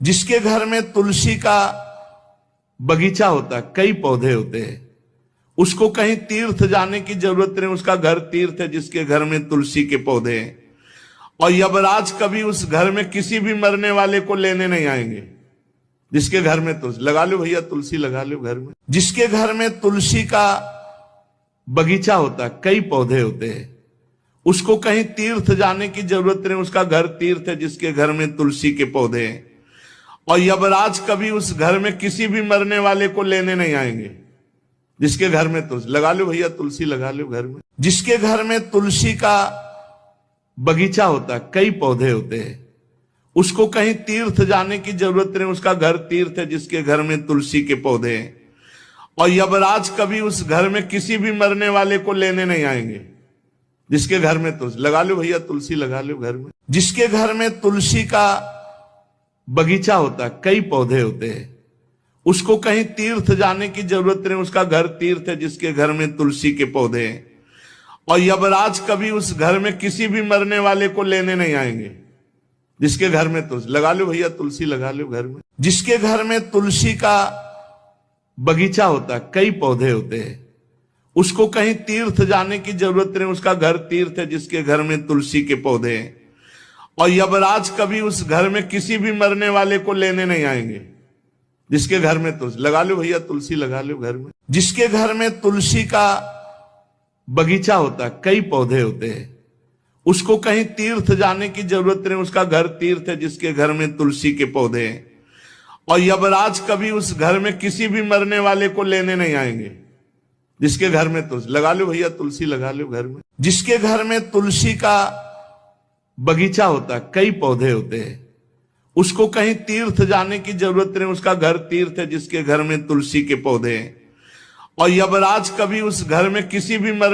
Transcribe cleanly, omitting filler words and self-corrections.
जिसके घर में तुलसी का बगीचा होता है, कई पौधे होते हैं, उसको कहीं तीर्थ जाने की जरूरत नहीं, उसका घर तीर्थ है जिसके घर में तुलसी के पौधे हैं। और यमराज कभी उस घर में किसी भी मरने वाले को लेने नहीं आएंगे जिसके घर में तुलसी। लगा लो भैया, तुलसी लगा लो घर में। जिसके घर में तुलसी का बगीचा होता है, कई पौधे होते हैं, उसको कहीं तीर्थ जाने की जरूरत नहीं, उसका घर तीर्थ है जिसके घर में तुलसी के पौधे हैं। और यमराज कभी उस घर में किसी भी मरने वाले को लेने नहीं आएंगे जिसके घर में तुलसी। लगा लो भैया, तुलसी लगा लो घर में। जिसके घर में तुलसी का बगीचा होता है, कई पौधे होते हैं, उसको कहीं तीर्थ जाने की जरूरत नहीं, उसका घर तीर्थ है जिसके घर में तुलसी के पौधे हैं। और यमराज कभी उस घर में किसी भी मरने वाले को लेने नहीं आएंगे जिसके घर में तुलसी। लगा लो भैया, तुलसी लगा लो घर में। जिसके घर में तुलसी का बगीचा होता है, कई पौधे होते हैं, उसको कहीं तीर्थ जाने की जरूरत नहीं, उसका घर तीर्थ है जिसके घर में तुलसी के पौधे हैं। और यमराज कभी उस घर में किसी भी मरने वाले को लेने नहीं आएंगे जिसके घर में तुलसी। लगा लो भैया, तुलसी लगा लो घर में। जिसके घर में तुलसी का बगीचा होता है, कई पौधे होते हैं, उसको कहीं तीर्थ जाने की जरूरत नहीं, उसका घर तीर्थ है जिसके घर में तुलसी के पौधे हैं। और यमराज कभी उस घर में किसी भी मरने वाले को लेने नहीं आएंगे जिसके घर में तुलसी। लगा लो भैया, तुलसी लगा लो घर में। जिसके घर में तुलसी का बगीचा होता है, कई पौधे होते हैं, उसको कहीं तीर्थ जाने की जरूरत नहीं, उसका घर तीर्थ है जिसके घर में तुलसी के पौधे हैं। और यमराज कभी उस घर में किसी भी मरने वाले को लेने नहीं आएंगे जिसके घर में तुलसी। लगा लो भैया, तुलसी लगा लो घर में। जिसके घर में तुलसी का बगीचा होता है, कई पौधे होते हैं, उसको कहीं तीर्थ जाने की जरूरत नहीं, उसका घर तीर्थ है जिसके घर में तुलसी के पौधे हैं। और यमराज कभी उस घर में किसी भी मरने